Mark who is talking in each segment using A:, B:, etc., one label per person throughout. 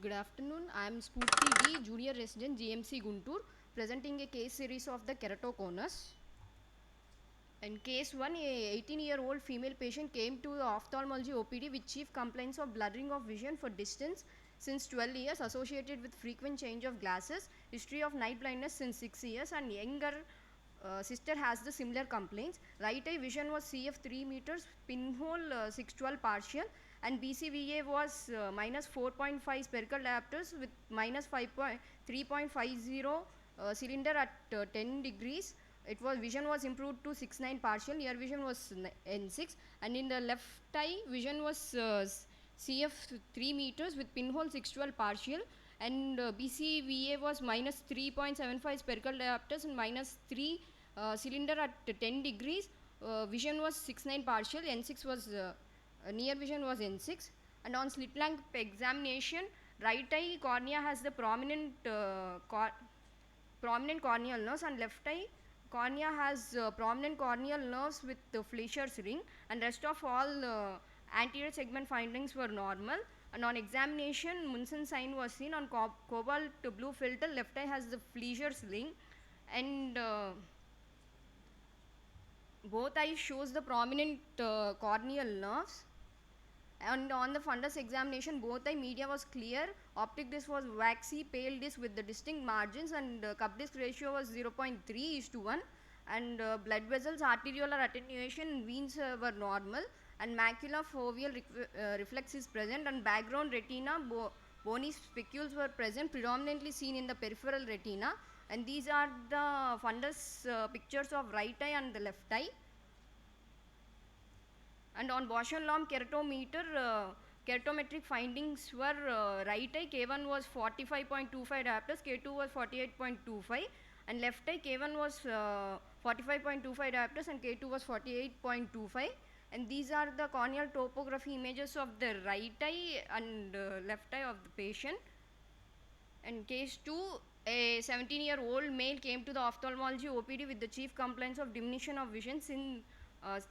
A: Good afternoon. I am SPURTHI Junior Resident GMC Guntur, presenting a case series of the keratoconus. In case 1, a 18-year-old female patient came to the ophthalmology OPD with chief complaints of blurring of vision for distance since 12 years associated with frequent change of glasses, history of night blindness since 6 years, and younger sister has the similar complaints. Right eye vision was CF 3 meters, pinhole 612 partial, and BCVA was minus 4.5 spherical diopters with minus 3.50 cylinder at 10 degrees. It was vision was improved to 6.9 partial, near vision was N6, and in the left eye vision was CF 3 meters with pinhole 612 partial, and BCVA was minus 3.75 spherical diopters and minus 3 cylinder at 10 degrees. Vision was 6.9 partial, N6 was near vision was N6. And on slit lamp examination, right eye cornea has the prominent corneal nerves, and left eye cornea has prominent corneal nerves with the Fleischer's ring, and rest of all anterior segment findings were normal. And on examination, Munson sign was seen on cobalt blue filter. Left eye has the Fleischer's ring, and both eyes shows the prominent corneal nerves. And on the fundus examination, both eye media was clear. Optic disc was waxy pale disc with the distinct margins, and cup disc ratio was 0.3:1. And blood vessels, arteriolar attenuation, veins were normal, and macula foveal reflex is present, and background retina bony spicules were present, predominantly seen in the peripheral retina. And these are the fundus pictures of right eye and the left eye. And on Boston-Lomb keratometer, keratometric findings were right eye K1 was 45.25 diopters, K2 was 48.25, and left eye K1 was 45.25 diopters and K2 was 48.25. And these are the corneal topography images of the right eye and left eye of the patient. And case 2, a 17-year-old male came to the ophthalmology OPD with the chief complaints of diminution of vision in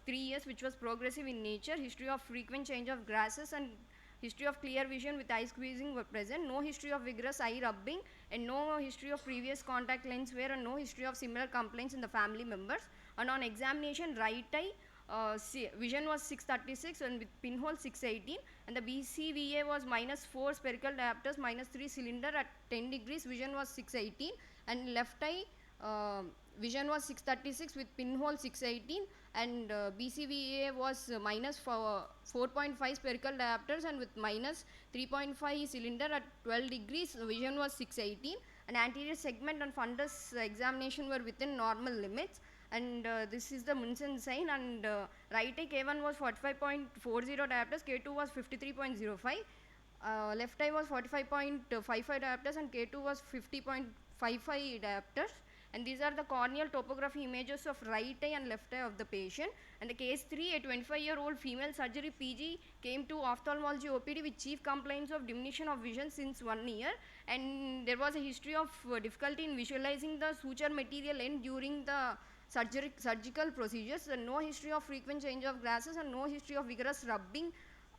A: 3 years, which was progressive in nature. History of frequent change of glasses and history of clear vision with eye squeezing were present. No history of vigorous eye rubbing, and no history of previous contact lens wear, and no history of similar complaints in the family members. And on examination, right eye vision was 636 and with pinhole 618, and the BCVA was minus 4 spherical diopters, minus 3 cylinder at 10 degrees. Vision was 618, and left eye vision was 636 with pinhole 618, and BCVA was minus 4.5 spherical diopters and with minus 3.5 cylinder at 12 degrees. Vision was 618, and anterior segment and fundus examination were within normal limits. And this is the Munson sign, and right eye K1 was 45.40 diopters, K2 was 53.05, left eye was 45.55 diopters and K2 was 50.55 diopters. And these are the corneal topography images of right eye and left eye of the patient. And the case 3, a 25-year-old female surgery PG came to ophthalmology OPD with chief complaints of diminution of vision since 1 year, and there was a history of difficulty in visualizing the suture material end during the surgical procedures, and no history of frequent change of glasses, and no history of vigorous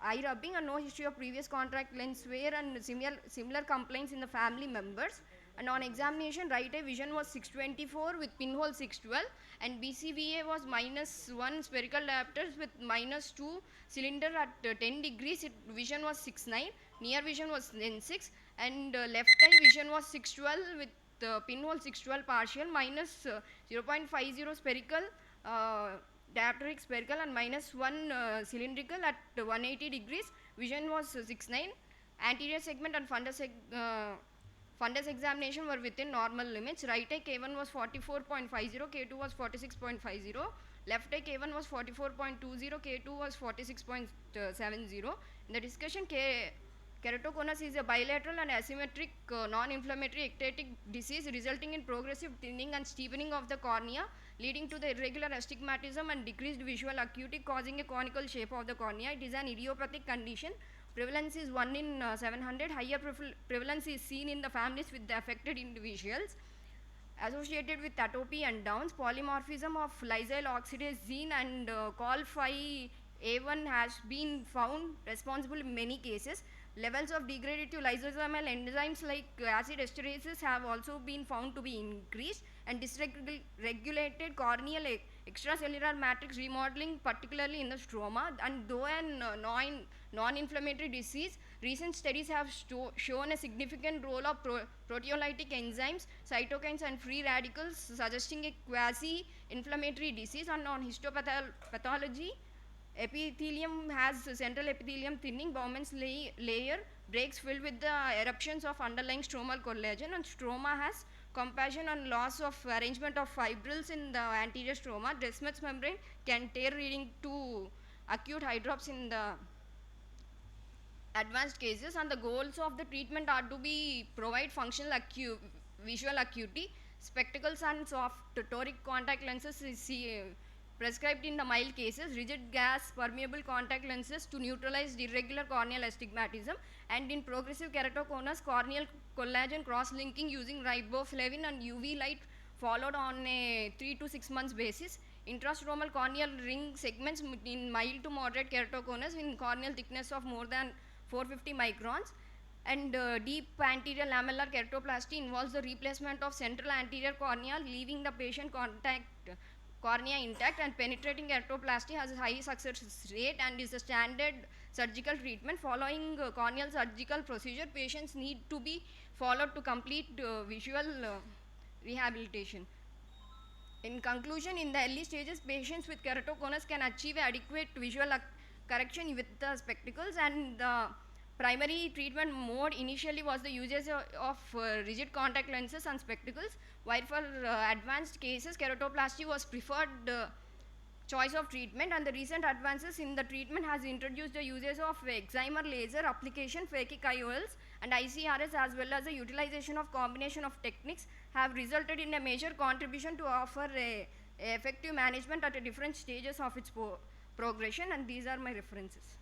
A: eye rubbing, and no history of previous contact lens wear, and similar complaints in the family members. And on examination, right eye vision was 624 with pinhole 612, and BCVA was minus 1 spherical diopters with minus 2 cylinder at 10 degrees. Vision was 69, near vision was N6, and left eye vision was 612 with pinhole 612 partial, minus 0.50 spherical dioptric spherical, and minus 1 cylindrical at 180 degrees. Vision was 69. Anterior segment and fundus examination were within normal limits. Right eye K1 was 44.50, K2 was 46.50, left eye K1 was 44.20, K2 was 46.70. In the discussion, keratoconus is a bilateral and asymmetric non-inflammatory ectatic disease resulting in progressive thinning and steepening of the cornea, leading to the irregular astigmatism and decreased visual acuity, causing a conical shape of the cornea. It is an idiopathic condition. Prevalence is 1 in 700. Higher prevalence is seen in the families with the affected individuals. Associated with atopy and Downs, polymorphism of lysyl oxidase gene and col5A1 has been found responsible in many cases. Levels of degradative lysosomal enzymes like acid esterases have also been found to be increased, and dysregulated corneal extracellular matrix remodeling, particularly in the stroma. And though an non-inflammatory disease, recent studies have shown a significant role of proteolytic enzymes, cytokines, and free radicals, suggesting a quasi-inflammatory disease. And on histopathology, epithelium has central epithelium thinning, Bowman's layer breaks filled with the eruptions of underlying stromal collagen, and stroma has compassion and loss of arrangement of fibrils in the anterior stroma. Descemet's membrane can tear, leading to acute eye drops in the advanced cases. And the goals of the treatment are to be provide functional visual acuity. Spectacles and soft toric contact lenses is prescribed in the mild cases, rigid gas permeable contact lenses to neutralize irregular corneal astigmatism, and in progressive keratoconus, corneal collagen cross-linking using riboflavin and UV light followed on a 3 to 6 months basis. Intrastromal corneal ring segments in mild to moderate keratoconus in corneal thickness of more than 450 microns. And deep anterior lamellar keratoplasty involves the replacement of central anterior cornea, leaving the patient cornea intact, and penetrating keratoplasty has a high success rate and is a standard surgical treatment. Following corneal surgical procedure, patients need to be followed to complete visual rehabilitation. In conclusion, in the early stages, patients with keratoconus can achieve adequate visual correction with the spectacles, and the primary treatment mode initially was the usage of rigid contact lenses and spectacles, while for advanced cases, keratoplasty was preferred choice of treatment. And the recent advances in the treatment has introduced the uses of excimer laser application, phakic IOLs, and ICRS, as well as the utilization of combination of techniques, have resulted in a major contribution to offer effective management at different stages of its progression. And these are my references.